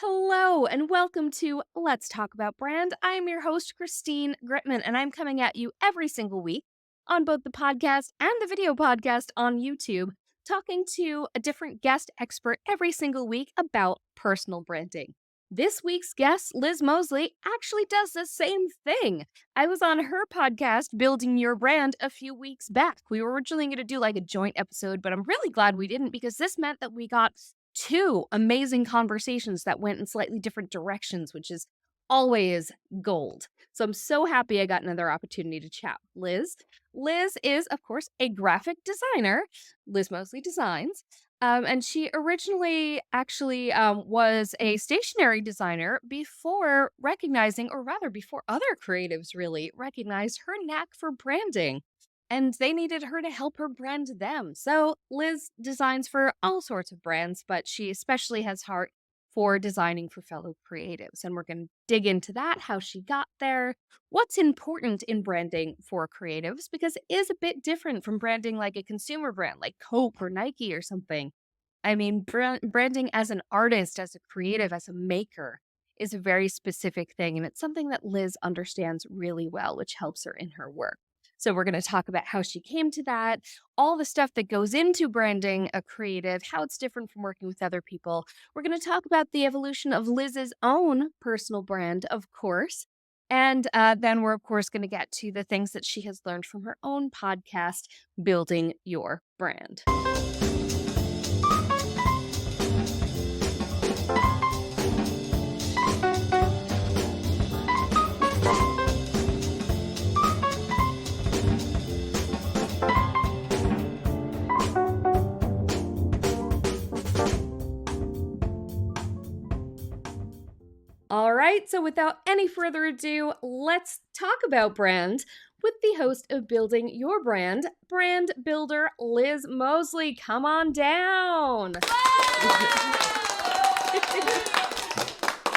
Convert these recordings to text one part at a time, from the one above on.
Hello and welcome to Let's Talk About Brand. I'm your host, Christine Gritmon, and I'm coming at you every single week on both the podcast and the video podcast on YouTube, talking to a different guest expert every single week about personal branding. This week's guest, Liz Mosley, actually does the same thing. I was on her podcast, Building Your Brand, a few weeks back. We were originally going to do like a joint episode, but I'm really glad we didn't because this meant that we got two amazing conversations that went in slightly different directions, which is always gold. So I'm so happy I got another opportunity to chat with Liz. Liz is, of course, a graphic designer, Liz Mosley Designs. And she originally actually was a stationery designer before recognizing, or rather before other creatives really recognized her knack for branding. And they needed her to help her brand them. So Liz designs for all sorts of brands, but she especially has heart for designing for fellow creatives. And we're going to dig into that, how she got there, what's important in branding for creatives, because it is a bit different from branding like a consumer brand like Coke or Nike or something. I mean, branding as an artist, as a creative, as a maker is a very specific thing. And it's something that Liz understands really well, which helps her in her work. So we're going to talk about how she came to that, all the stuff that goes into branding a creative, how it's different from working with other people. We're going to talk about the evolution of Liz's own personal brand, of course. And then we're, of course, going to get to the things that she has learned from her own podcast, Building Your Brand. All right, so without any further ado, let's talk about brand with the host of Building Your Brand, brand builder Liz Mosley. Come on down.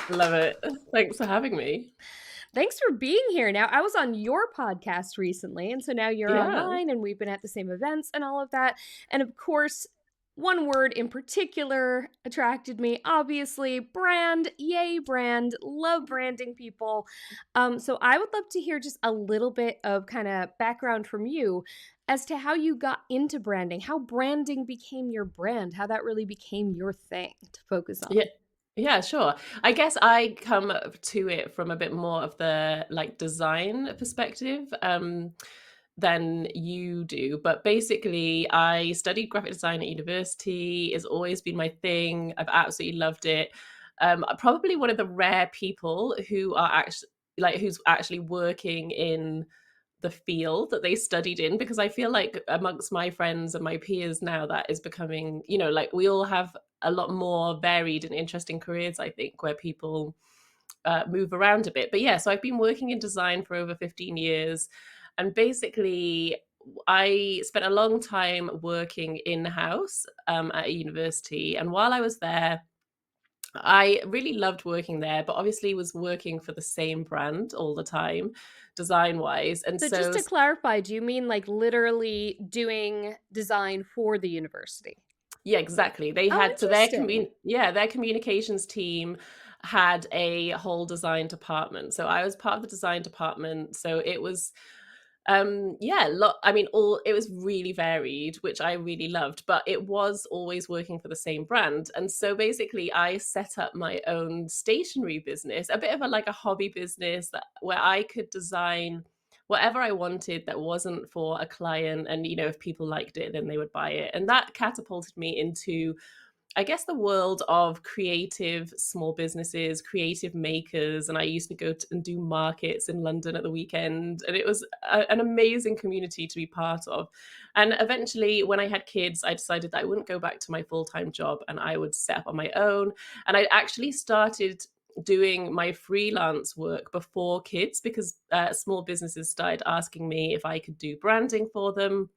Love it. Thanks for having me. Thanks for being here. Now, I was on your podcast recently, and so now you're online, and we've been at the same events and all of that. And of course, one word in particular attracted me, obviously, brand. Yay, brand. Love branding people. So I would love to hear just a little bit of kind of background from you as to how you got into branding, how branding became your brand, how that really became your thing to focus on. Yeah, sure. I guess I come to it from a bit more of the design perspective than you do. But basically, I studied graphic design at university. It's always been my thing. I've absolutely loved it. Probably one of the rare people who are actually who's actually working in the field that they studied in, because I feel like amongst my friends and my peers now, that is becoming, we all have a lot more varied and interesting careers, I think, where people move around a bit. But yeah, so I've been working in design for over 15 years. And basically, I spent a long time working in-house at a university. And while I was there, I really loved working there, but obviously was working for the same brand all the time, design wise. And So just to clarify, do you mean like literally doing design for the university? Yeah, exactly. They had their communications team had a whole design department. So I was part of the design department. So it was all it was really varied, which I really loved, but it was always working for the same brand. And so basically I set up my own stationery business, a bit of a hobby business where I could design whatever I wanted that wasn't for a client. And, if people liked it, then they would buy it. And that catapulted me into, I guess, the world of creative small businesses, creative makers. And I used to go and do markets in London at the weekend. And it was an amazing community to be part of. And eventually, when I had kids, I decided that I wouldn't go back to my full-time job and I would set up on my own. And I actually started doing my freelance work before kids, because small businesses started asking me if I could do branding for them.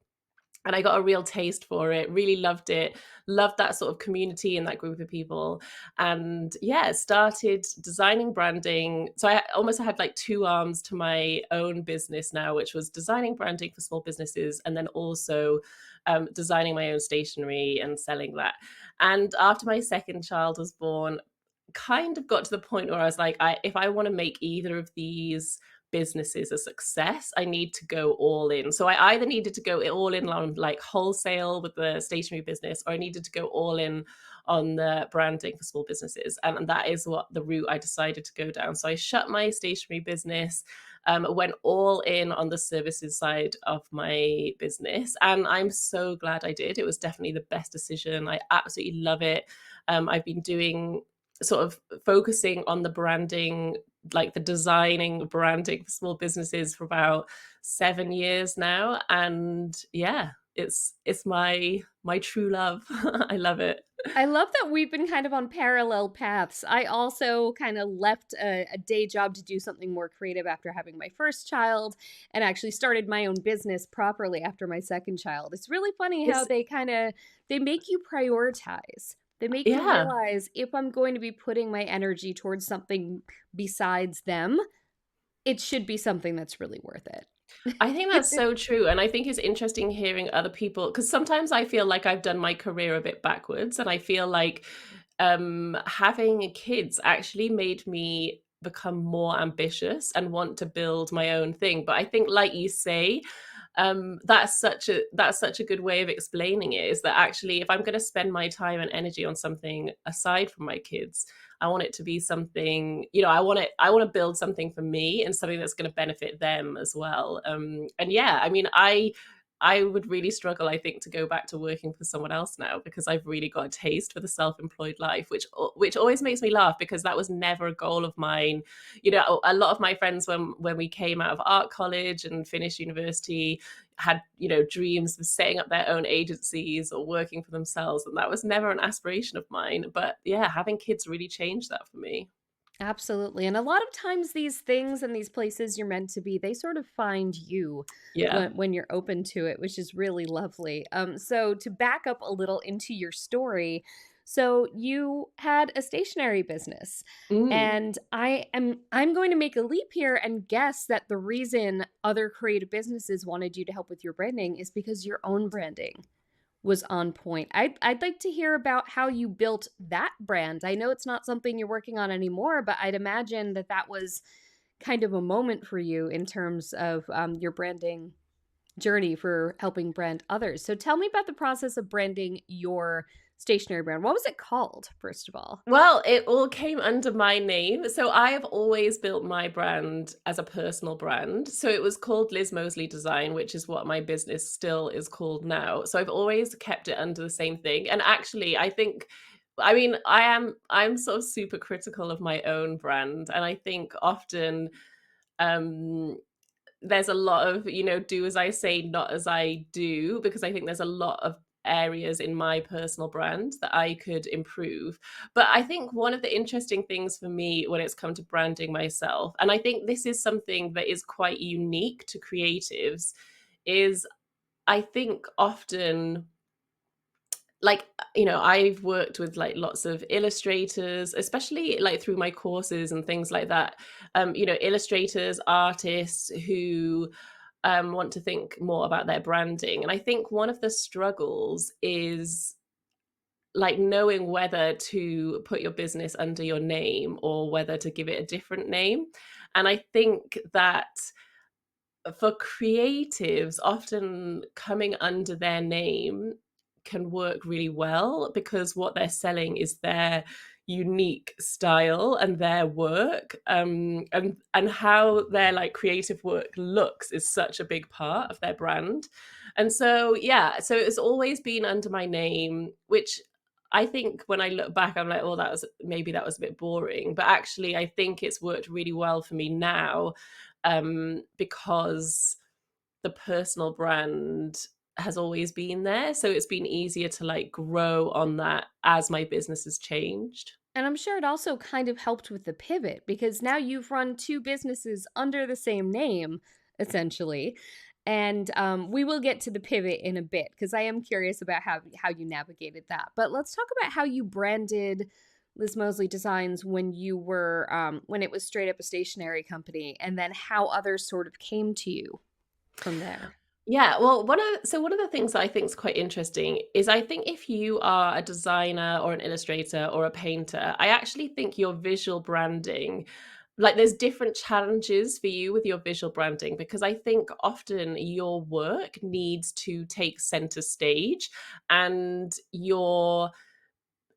And I got a real taste for it, really loved it, loved that sort of community and that group of people. And yeah, started designing branding. So I almost had two arms to my own business now, which was designing branding for small businesses and then also designing my own stationery and selling that. And after my second child was born, kind of got to the point where I was like, if I want to make either of these businesses a success, I need to go all in. So I either needed to go all in on like wholesale with the stationery business, or I needed to go all in on the branding for small businesses. And that is what the route I decided to go down. So I shut my stationery business, went all in on the services side of my business. And I'm so glad I did. It was definitely the best decision. I absolutely love it. I've been doing sort of focusing on the branding, like the designing branding for small businesses for about 7 years now. And yeah, it's my true love. I love it. I love that we've been kind of on parallel paths. I also kind of left a day job to do something more creative after having my first child, and actually started my own business properly after my second child. It's really funny how It's they make you prioritize. They make you yeah. realize, if I'm going to be putting my energy towards something besides them, it should be something that's really worth I think that's it. so true, and I think it's interesting hearing other people, because sometimes I feel like I've done my career a bit backwards, and I feel like, having kids actually made me become more ambitious and want to build my own thing, but I think, like you say, that's such a good way of explaining it, is that actually if I'm gonna spend my time and energy on something aside from my kids, I want it to be something, I want to build something for me and something that's going to benefit them as well. And yeah, I mean, I would really struggle, I think, to go back to working for someone else now, because I've really got a taste for the self-employed life, which always makes me laugh, because that was never a goal of mine. A lot of my friends, when we came out of art college and finished university, had dreams of setting up their own agencies or working for themselves, and that was never an aspiration of mine. But yeah, having kids really changed that for me. Absolutely. And a lot of times these things and these places you're meant to be, they sort of find you Yeah. when you're open to it, which is really lovely. So to back up a little into your story, so you had a stationery business, Mm. and I'm going to make a leap here and guess that the reason other creative businesses wanted you to help with your branding is because your own branding was on point. I'd like to hear about how you built that brand. I know it's not something you're working on anymore, but I'd imagine that that was kind of a moment for you in terms of your branding journey for helping brand others. So tell me about the process of branding your stationery brand. What was it called, first of all? Well, it all came under my name. So I have always built my brand as a personal brand. So it was called Liz Mosley Design, which is what my business still is called now. So I've always kept it under the same thing. And actually, I mean, I'm sort of super critical of my own brand. And I think often, um there's a lot of, do as I say, not as I do, because I think there's a lot of areas in my personal brand that I could improve. But I think one of the interesting things for me when it's come to branding myself, and I think this is something that is quite unique to creatives, is I think often, like, I've worked with like lots of illustrators, especially like through my courses and things like that. Illustrators, artists who want to think more about their branding. And I think one of the struggles is like knowing whether to put your business under your name or whether to give it a different name. And I think that for creatives, often coming under their name can work really well, because what they're selling is their unique style and their work, and how their like creative work looks is such a big part of their brand. And so yeah, so it's always been under my name, which I think when I look back, I'm like, oh, that was a bit boring. But actually, I think it's worked really well for me now, because the personal brand has always been there. So it's been easier to like grow on that as my business has changed. And I'm sure it also kind of helped with the pivot, because now you've run two businesses under the same name, essentially. And we will get to the pivot in a bit, because I am curious about how you navigated that. But let's talk about how you branded Liz Mosley Designs when you were when it was straight up a stationery company, and then how others sort of came to you from there. Yeah, well, one of the things that I think is quite interesting is I think if you are a designer or an illustrator or a painter, I actually think your visual branding, like there's different challenges for you with your visual branding because I think often your work needs to take center stage and your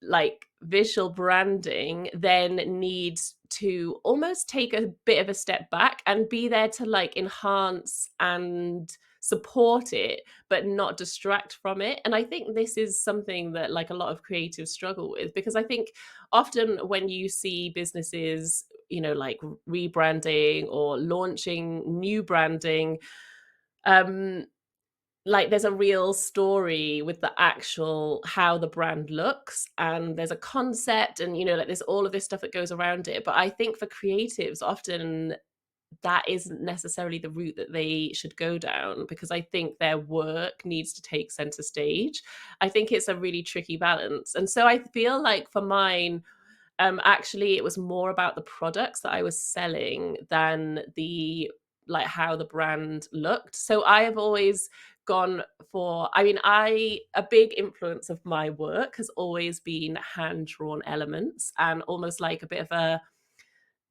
like visual branding then needs to almost take a bit of a step back and be there to like enhance and support it but not distract from it. And I think this is something that like a lot of creatives struggle with because I think often when you see businesses, you know, like rebranding or launching new branding, um like there's a real story with the actual how the brand looks and there's a concept and you know like there's all of this stuff that goes around it, but I think for creatives often that isn't necessarily the route that they should go down because I think their work needs to take center stage. I think it's a really tricky balance, and so I feel like for mine, actually, it was more about the products that I was selling than the like how the brand looked. So I have always gone for, I mean, I a big influence of my work has always been hand drawn elements and almost like a bit of a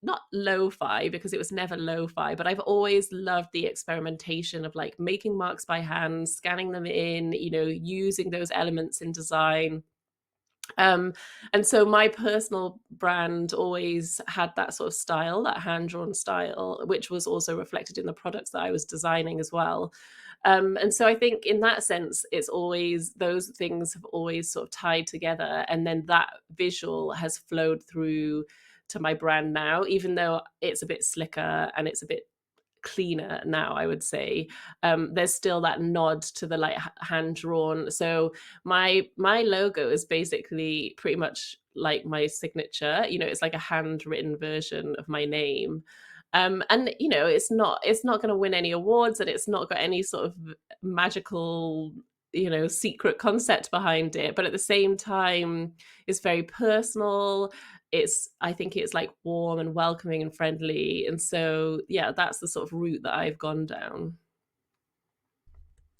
not lo-fi because it was never lo-fi, but I've always loved the experimentation of like making marks by hand, scanning them in, you know, using those elements in design. um, and so my personal brand always had that sort of style, that hand-drawn style, which was also reflected in the products that I was designing as well. And so I think in that sense, it's always those things have always sort of tied together, and then that visual has flowed through to my brand now, even though it's a bit slicker and it's a bit cleaner now, I would say. There's still that nod to the like hand drawn. So my logo is basically pretty much like my signature. You know, it's like a handwritten version of my name. And you know, it's not going to win any awards, and it's not got any sort of magical, you know, secret concept behind it. But at the same time, it's very personal. It's I think it's like warm and welcoming and friendly. And so yeah, that's the sort of route that I've gone down.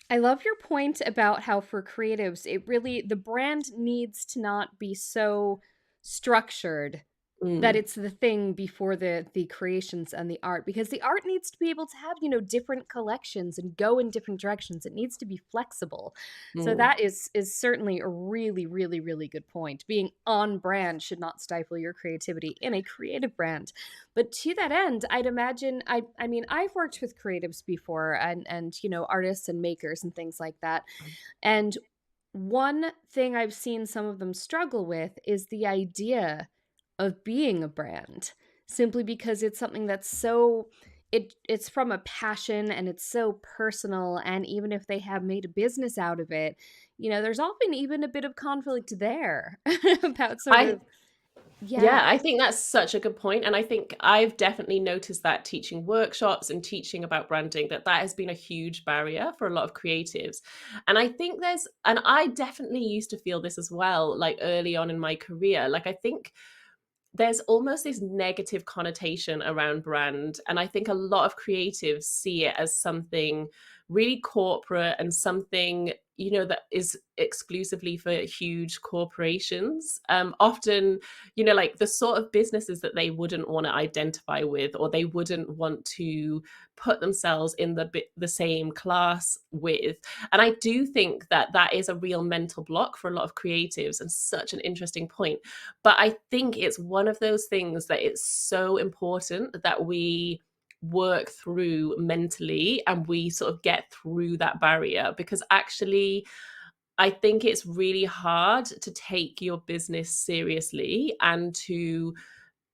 I love your point about how for creatives, it really, the brand needs to not be so structured that Mm, it's the thing before the creations and the art, because the art needs to be able to have, you know, different collections and go in different directions. It needs to be flexible. So mm, that is certainly a really really really good point. Being on brand should not stifle your creativity in a creative brand. But to that end, I'd imagine, I mean, I've worked with creatives before, and you know, artists and makers and things like that. And one thing I've seen some of them struggle with is the idea of being a brand, simply because it's something that's so, it's from a passion and it's so personal, and even if they have made a business out of it, you know, there's often even a bit of conflict there about sort I of, yeah, yeah. I think that's such a good point, and I think I've definitely noticed that teaching workshops and teaching about branding, that that has been a huge barrier for a lot of creatives. And I think there's and I definitely used to feel this as well, like early on in my career. Like I think there's almost this negative connotation around brand, and I think a lot of creatives see it as something really corporate and something, you know, that is exclusively for huge corporations. Often, you know, like the sort of businesses that they wouldn't want to identify with, or they wouldn't want to put themselves in the same class with. And I do think that that is a real mental block for a lot of creatives, and such an interesting point. But I think it's one of those things that it's so important that we work through mentally and we sort of get through that barrier, because actually I think it's really hard to take your business seriously and to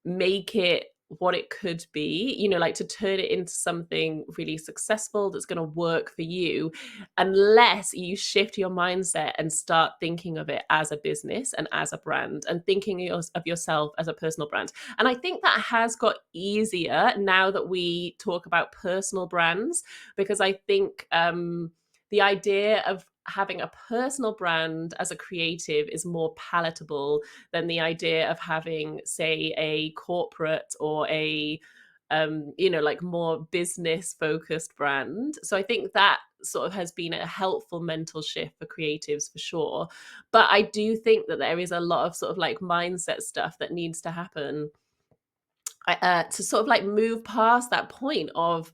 make it what it could be, you know, like to turn it into something really successful that's going to work for you, unless you shift your mindset and start thinking of it as a business and as a brand and thinking of yourself as a personal brand. And I think that has got easier now that we talk about personal brands, because I think the idea of having a personal brand as a creative is more palatable than the idea of having, say, a corporate or a you know, like more business focused brand. So I think that sort of has been a helpful mental shift for creatives for sure. But I do think that there is a lot of sort of like mindset stuff that needs to happen to sort of like move past that point of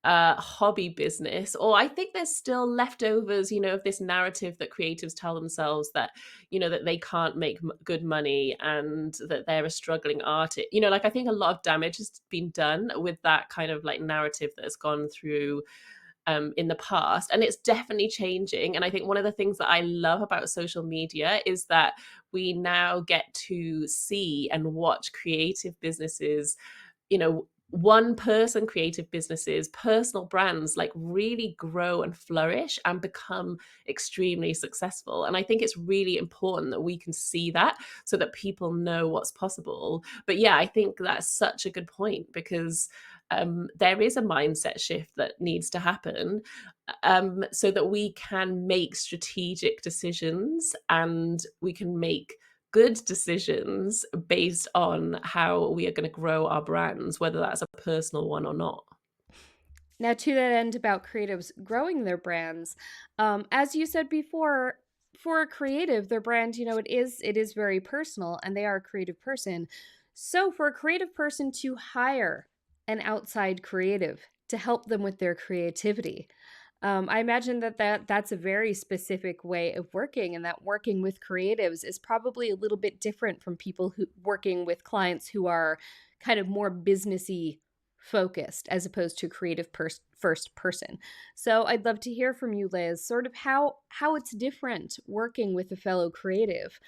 hobby business. Or I think there's still leftovers, of this narrative that creatives tell themselves that, that they can't make good money and that they're a struggling artist. Like I think a lot of damage has been done with that kind of like narrative that has gone through in the past. And it's definitely changing. And I think one of the things that I love about social media is that we now get to see and watch creative businesses, one person creative businesses, personal brands like really grow and flourish and become extremely successful. And I think it's really important that we can see that so that people know what's possible. But yeah, I think that's such a good point because there is a mindset shift that needs to happen so that we can make strategic decisions and we can make good decisions based on how we are going to grow our brands, whether that's a personal one or not. Now, to that end about creatives growing their brands, as you said before, for a creative, their brand, it is very personal, and they are a creative person. So, for a creative person to hire an outside creative to help them with their creativity, I imagine that's a very specific way of working, and that working with creatives is probably a little bit different from people who working with clients who are kind of more businessy focused as opposed to creative first person. So I'd love to hear from you, Liz, sort of how it's different working with a fellow creative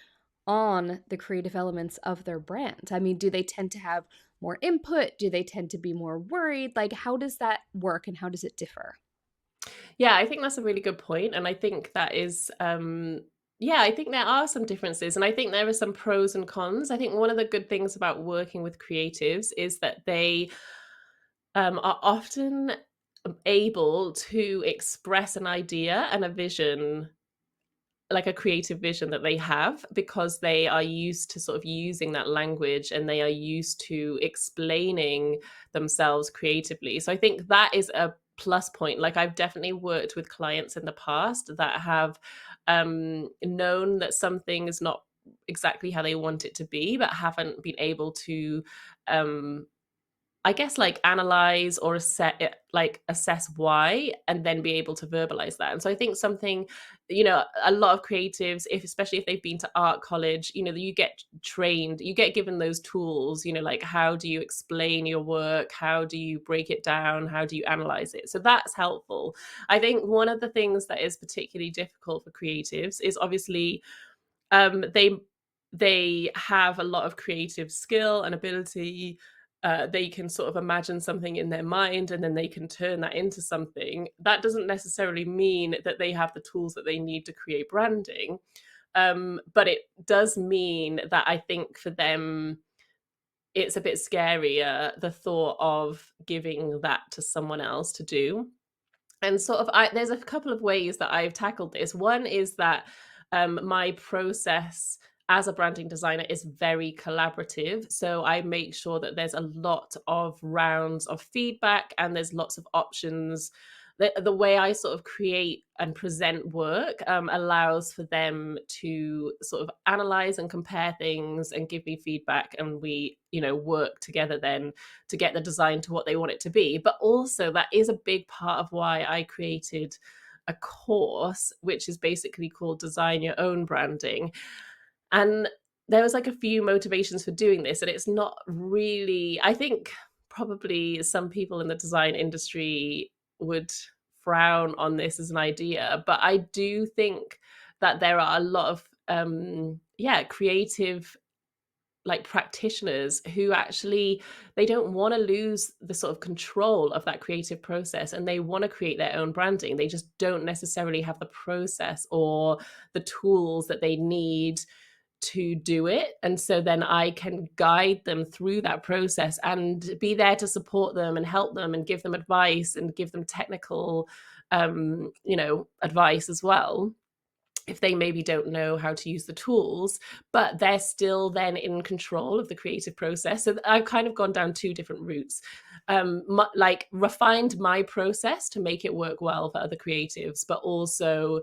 on the creative elements of their brand. I mean, do they tend to have more input? Do they tend to be more worried? Like, how does that work and how does it differ? Yeah, I think that's a really good point, and I think that is yeah, I think there are some differences, and I think there are some pros and cons. I think one of the good things about working with creatives is that they are often able to express an idea and a vision, like a creative vision that they have, because they are used to sort of using that language and they are used to explaining themselves creatively. So I think that is a plus point. Like I've definitely worked with clients in the past that have known that something is not exactly how they want it to be, but haven't been able to um I guess like analyze or assess why and then be able to verbalize that. And so I think something, a lot of creatives, if especially if they've been to art college, you get trained, you get given those tools, like how do you explain your work? How do you break it down? How do you analyze it? So that's helpful. I think one of the things that is particularly difficult for creatives is obviously they have a lot of creative skill and ability. They can sort of imagine something in their mind and then they can turn that into something. That doesn't necessarily mean that they have the tools that they need to create branding. But it does mean that I think for them, it's a bit scarier, the thought of giving that to someone else to do. And sort of there's a couple of ways that I've tackled this. One is that my process as a branding designer is very collaborative. So I make sure that there's a lot of rounds of feedback and there's lots of options. The way I sort of create and present work allows for them to sort of analyze and compare things and give me feedback. And we, work together then to get the design to what they want it to be. But also, that is a big part of why I created a course, which is basically called Design Your Own Branding. And there was like a few motivations for doing this. And it's not really, I think probably some people in the design industry would frown on this as an idea, but I do think that there are a lot of creative like practitioners who actually they don't want to lose the sort of control of that creative process and they want to create their own branding. They just don't necessarily have the process or the tools that they need to do it. And so then I can guide them through that process and be there to support them and help them and give them advice and give them technical advice as well. if they maybe don't know how to use the tools, but they're still then in control of the creative process. So I've kind of gone down two different routes. Like refined my process to make it work well for other creatives, but also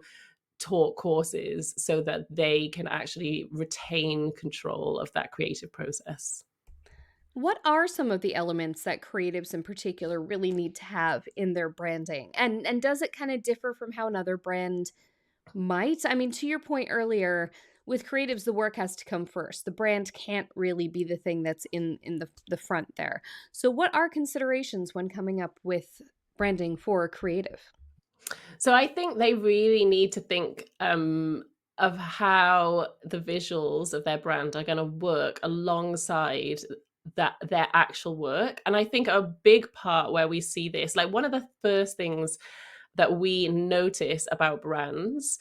taught courses so that they can actually retain control of that creative process. What are some of the elements that creatives in particular really need to have in their branding? And does it kind of differ from how another brand might? I mean, to your point earlier, with creatives, the work has to come first. The brand can't really be the thing that's in the front there. So what are considerations when coming up with branding for a creative? So I think they really need to think of how the visuals of their brand are going to work alongside that their actual work. And I think a big part where we see this, like one of the first things that we notice about brands,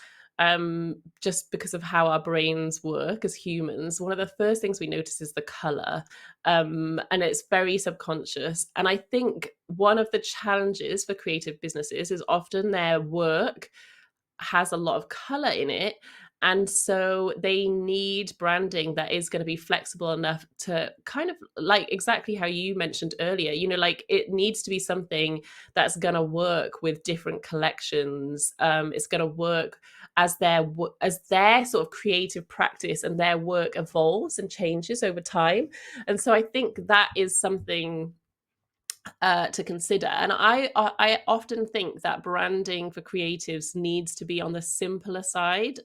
just because of how our brains work as humans, one of the first things we notice is the color. And it's very subconscious. And I think one of the challenges for creative businesses is often their work has a lot of color in it. And so they need branding that is going to be flexible enough to kind of like exactly how you mentioned earlier, like it needs to be something that's going to work with different collections. It's going to work as their sort of creative practice and their work evolves and changes over time. And so I think that is something to consider. And I often think that branding for creatives needs to be on the simpler side,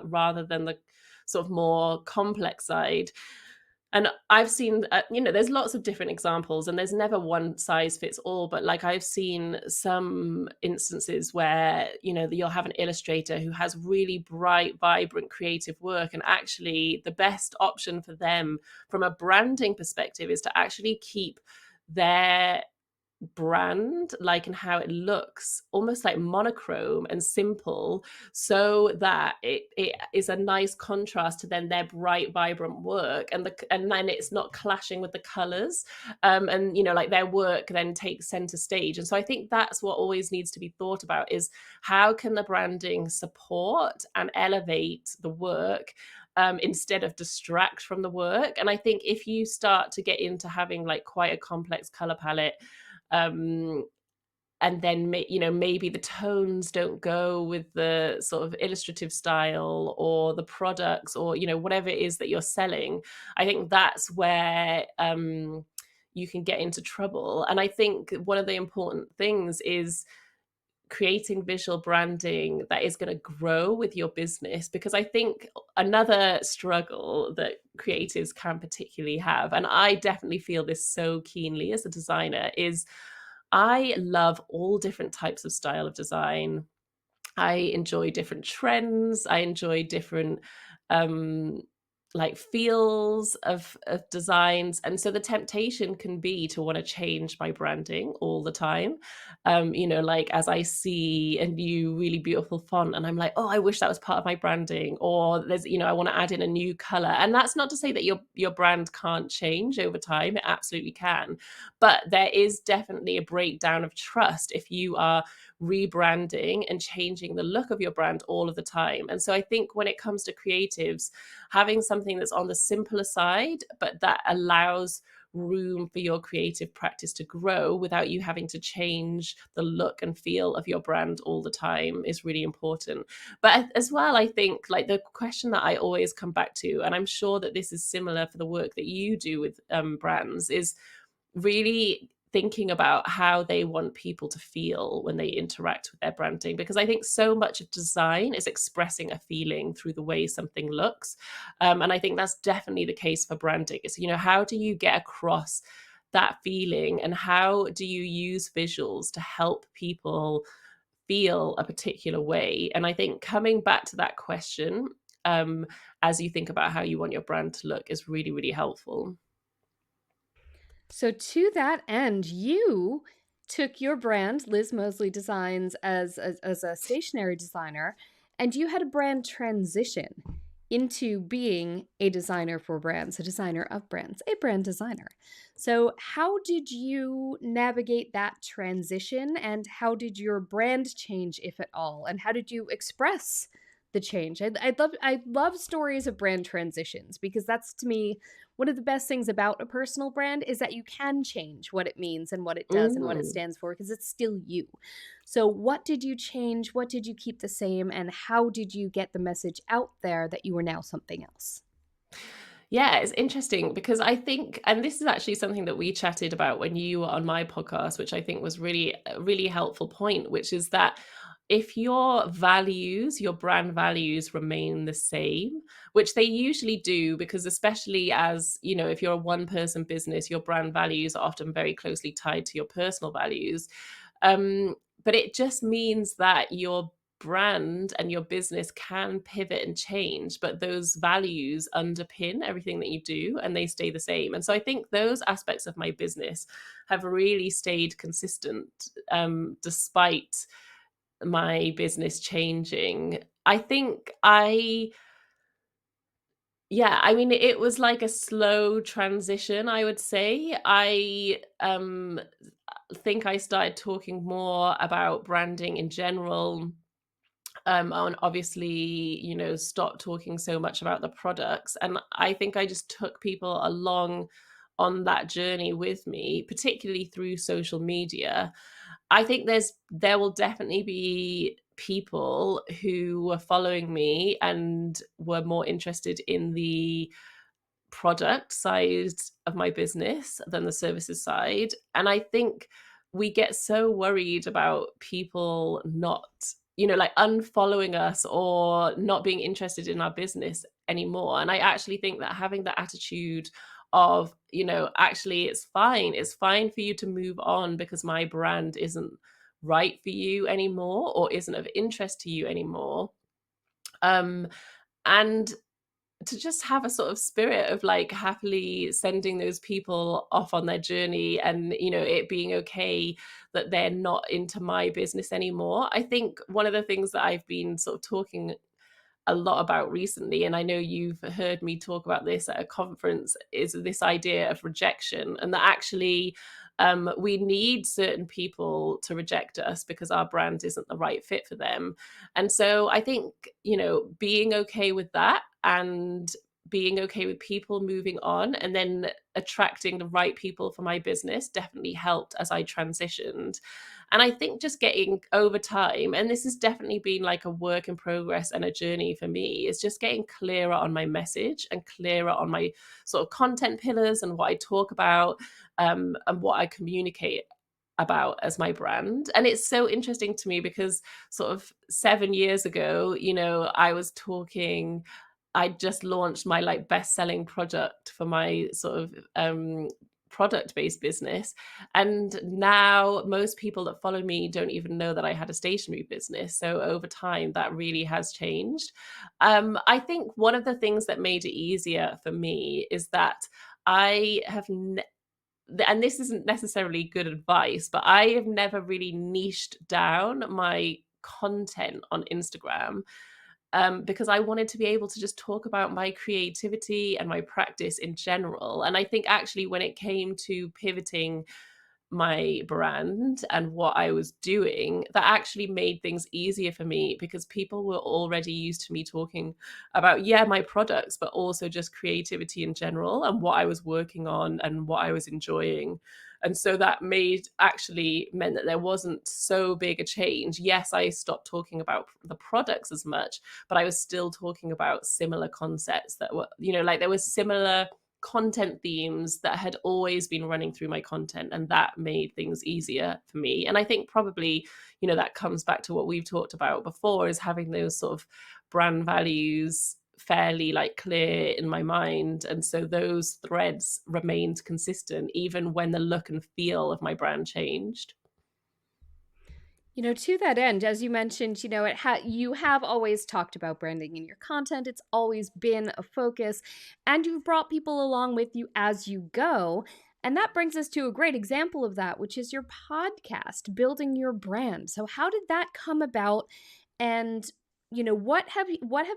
rather than the sort of more complex side. And I've seen, there's lots of different examples, and there's never one size fits all. But like I've seen some instances where you'll have an illustrator who has really bright, vibrant, creative work, and actually the best option for them from a branding perspective is to actually keep their brand, like, and how it looks almost like monochrome and simple, so that it is a nice contrast to then their bright, vibrant work, and then it's not clashing with the colors. And like their work then takes center stage. And so I think that's what always needs to be thought about, is how can the branding support and elevate the work, instead of distract from the work. And I think if you start to get into having like quite a complex color palette, um and then maybe the tones don't go with the sort of illustrative style or the products, or whatever it is that you're selling, I think that's where you can get into trouble. And I think one of the important things is creating visual branding that is going to grow with your business. Because I think another struggle that creatives can particularly have, and I definitely feel this so keenly as a designer, is I love all different types of style of design. I enjoy different trends. I enjoy different um like feels of designs. And so the temptation can be to want to change my branding all the time. Like as I see a new really beautiful font and I'm like, oh, I wish that was part of my branding. Or there's, I want to add in a new color. And that's not to say that your brand can't change over time. It absolutely can. But there is definitely a breakdown of trust if you are rebranding and changing the look of your brand all of the time. And so I think when it comes to creatives, having something that's on the simpler side, but that allows room for your creative practice to grow without you having to change the look and feel of your brand all the time, is really important. But as well, I think like the question that I always come back to, and I'm sure that this is similar for the work that you do with brands, is really thinking about how they want people to feel when they interact with their branding. Because I think so much of design is expressing a feeling through the way something looks. And I think that's definitely the case for branding. Is, how do you get across that feeling, and how do you use visuals to help people feel a particular way? And I think coming back to that question, as you think about how you want your brand to look, is really, really helpful. So to that end, you took your brand, Liz Mosley Designs, as a stationery designer, and you had a brand transition into being a designer for brands, a designer of brands, a brand designer. So how did you navigate that transition, and how did your brand change, if at all? And how did you express the change. I love stories of brand transitions, because that's, to me, one of the best things about a personal brand, is that you can change what it means and what it does and what it Mm. stands for, because it's still you. So what did you change? What did you keep the same? And how did you get the message out there that you were now something else? Yeah, it's interesting because I think, and this is actually something that we chatted about when you were on my podcast, which I think was really a really helpful point, which is that if your values, your brand values remain the same, which they usually do, because especially as, you know, if you're a one person business, your brand values are often very closely tied to your personal values. Um, but it just means that your brand and your business can pivot and change, but those values underpin everything that you do and they stay the same. And so I think those aspects of my business have really stayed consistent, despite my business changing. I think yeah, I mean, it was like a slow transition, I would say. I think I started talking more about branding in general, and obviously, you know, stop talking so much about the products. And I think I just took people along on that journey with me, particularly through social media. I think there will definitely be people who were following me and were more interested in the product side of my business than the services side. And I think we get so worried about people not, you know, like unfollowing us or not being interested in our business anymore. And I actually think that having the attitude of, you know, actually it's fine for you to move on because my brand isn't right for you anymore or isn't of interest to you anymore. Um, and to just have a sort of spirit of like happily sending those people off on their journey, and you know, it being okay that they're not into my business anymore. I think one of the things that I've been sort of talking a lot about recently, and I know you've heard me talk about this at a conference, is this idea of rejection, and that actually we need certain people to reject us because our brand isn't the right fit for them. And so I think, you know, being okay with that and being okay with people moving on and then attracting the right people for my business definitely helped as I transitioned. And I think just getting over time, and this has definitely been like a work in progress and a journey for me, is just getting clearer on my message and clearer on my sort of content pillars and what I talk about, and what I communicate about as my brand. And it's so interesting to me because sort of 7 years ago, you know, I just launched my like best selling product for my sort of product based business. And now most people that follow me don't even know that I had a stationery business. So over time, that really has changed. I think one of the things that made it easier for me is that I have and this isn't necessarily good advice, but I have never really niched down my content on Instagram, because I wanted to be able to just talk about my creativity and my practice in general. And I think actually, when it came to pivoting my brand and what I was doing, that actually made things easier for me because people were already used to me talking about, yeah, my products, but also just creativity in general and what I was working on and what I was enjoying. And so that meant that there wasn't so big a change. Yes, I stopped talking about the products as much, but I was still talking about similar concepts that were, you know, like there was similar content themes that had always been running through my content, and that made things easier for me. And I think probably, you know, that comes back to what we've talked about before, is having those sort of brand values fairly like clear in my mind, and so those threads remained consistent even when the look and feel of my brand changed. You know, to that end, as you mentioned, you know, you have always talked about branding in your content. It's always been a focus, and you've brought people along with you as you go. And that brings us to a great example of that, which is your podcast, Building Your Brand. So how did that come about? And you know, what have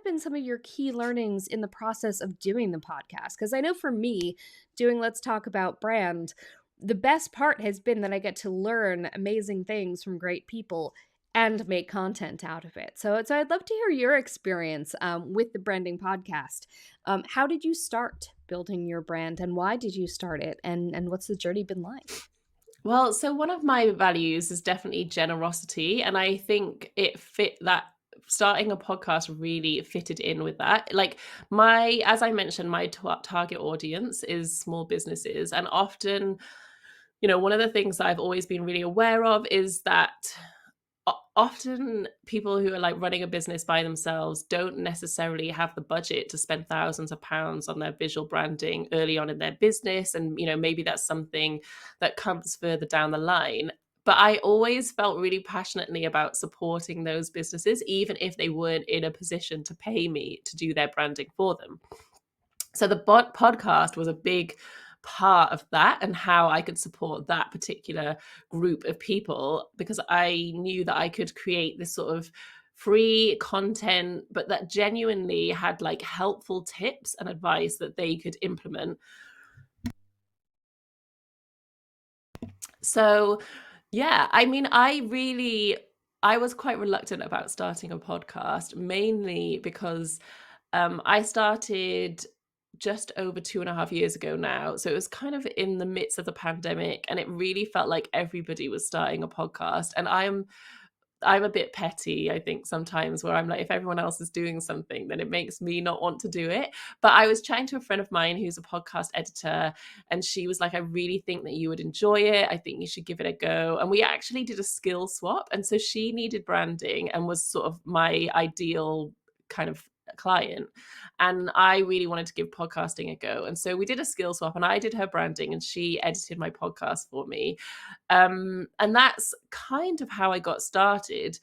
been some of your key learnings in the process of doing the podcast? Because I know for me, doing Let's Talk About Brand, the best part has been that I get to learn amazing things from great people and make content out of it. So I'd love to hear your experience with the branding podcast. How did you start building your brand, and why did you start it, and what's the journey been like? Well, so one of my values is definitely generosity. And I think it fit that starting a podcast really fitted in with that. Like as I mentioned, my target audience is small businesses. And often, one of the things that I've always been really aware of is that often people who are like running a business by themselves don't necessarily have the budget to spend thousands of pounds on their visual branding early on in their business, and maybe that's something that comes further down the line. But I always felt really passionately about supporting those businesses, even if they weren't in a position to pay me to do their branding for them. So the podcast was a big part of that, and how I could support that particular group of people, because I knew that I could create this sort of free content, but that genuinely had like helpful tips and advice that they could implement. So, yeah, I mean, I was quite reluctant about starting a podcast, mainly because I started just over 2.5 years ago now. So it was kind of in the midst of the pandemic, and it really felt like everybody was starting a podcast. And I'm a bit petty, I think, sometimes, where I'm like, if everyone else is doing something, then it makes me not want to do it. But I was chatting to a friend of mine who's a podcast editor, and she was like, I really think that you would enjoy it. I think you should give it a go. And we actually did a skill swap. And so she needed branding and was sort of my ideal kind of client. And I really wanted to give podcasting a go. And so we did a skill swap, and I did her branding and she edited my podcast for me. And that's kind of how I got started.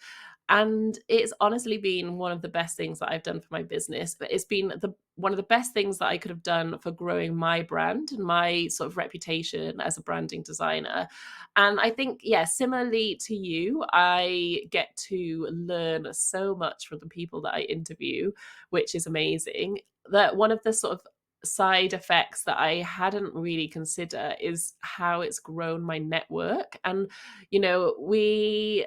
And it's honestly been one of the best things that I've done for my business. But it's been one of the best things that I could have done for growing my brand and my sort of reputation as a branding designer. And I think, yeah, similarly to you, I get to learn so much from the people that I interview, which is amazing. That one of the sort of side effects that I hadn't really considered is how it's grown my network. And we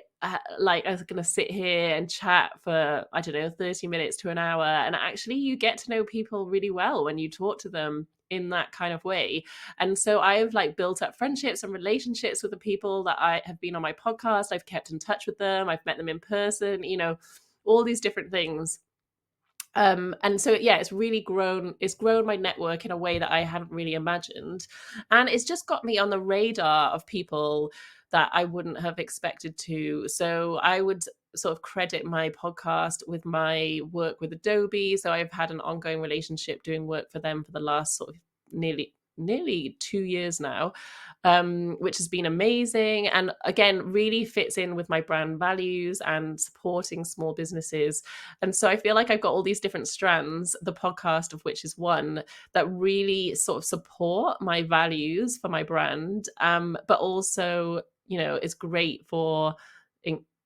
like, I was going to sit here and chat for, I don't know, 30 minutes to an hour, and actually you get to know people really well when you talk to them in that kind of way. And so I've like built up friendships and relationships with the people that I have been on my podcast. I've kept in touch with them, I've met them in person, all these different things. And so yeah, it's grown my network in a way that I hadn't really imagined. And it's just got me on the radar of people that I wouldn't have expected to. So I would sort of credit my podcast with my work with Adobe. So I've had an ongoing relationship doing work for them for the last sort of nearly 2 years now, which has been amazing. And again, really fits in with my brand values and supporting small businesses. And so I feel like I've got all these different strands, the podcast of which is one, that really sort of support my values for my brand, but also, is great for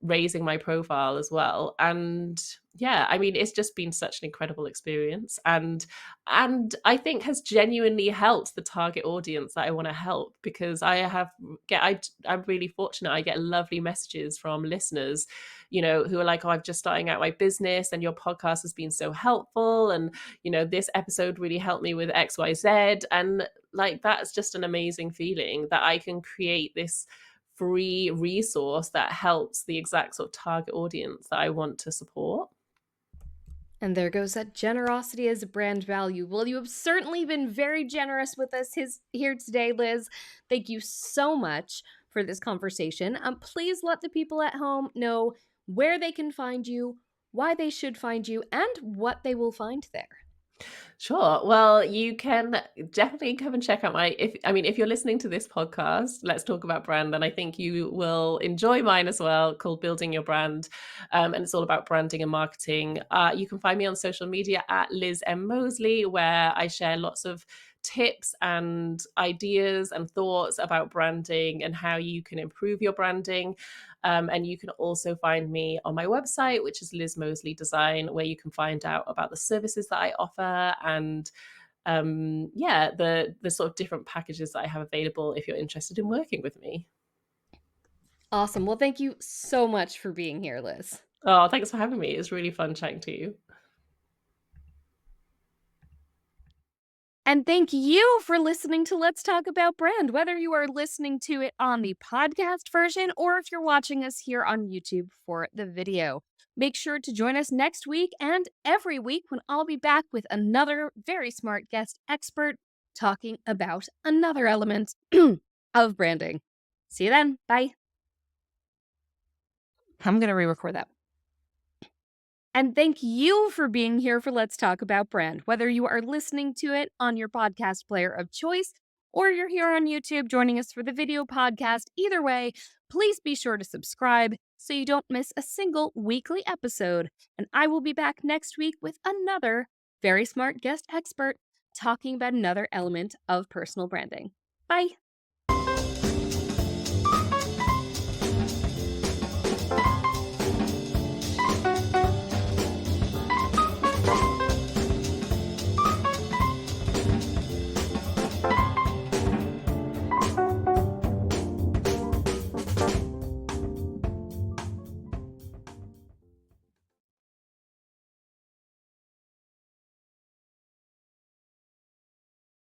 raising my profile as well. And yeah, I mean, it's just been such an incredible experience, and I think has genuinely helped the target audience that I want to help, because I'm really fortunate. I get lovely messages from listeners, who are like, oh, I'm just starting out my business and your podcast has been so helpful, and this episode really helped me with XYZ. And like, that's just an amazing feeling that I can create this free resource that helps the exact sort of target audience that I want to support. And there goes that generosity as a brand value. Well, you have certainly been very generous with us here today, Liz. Thank you so much for this conversation. Please let the people at home know where they can find you, why they should find you, and what they will find there. Sure. Well, you can definitely come and check out if you're listening to this podcast, Let's Talk About Brand, and I think you will enjoy mine as well, called Building Your Brand. And it's all about branding and marketing. You can find me on social media at Liz M. Mosley, where I share lots of tips and ideas and thoughts about branding and how you can improve your branding. And you can also find me on my website, which is Liz Mosley Design, where you can find out about the services that I offer, and yeah, the sort of different packages that I have available if you're interested in working with me. Awesome. Well, thank you so much for being here, Liz. Oh, thanks for having me. It's really fun chatting to you. And thank you for listening to Let's Talk About Brand, whether you are listening to it on the podcast version or if you're watching us here on YouTube for the video. Make sure to join us next week and every week when I'll be back with another very smart guest expert talking about another element of branding. See you then. Bye. I'm going to re record that. And thank you for being here for Let's Talk About Brand. Whether you are listening to it on your podcast player of choice or you're here on YouTube joining us for the video podcast, either way, please be sure to subscribe so you don't miss a single weekly episode. And I will be back next week with another very smart guest expert talking about another element of personal branding. Bye.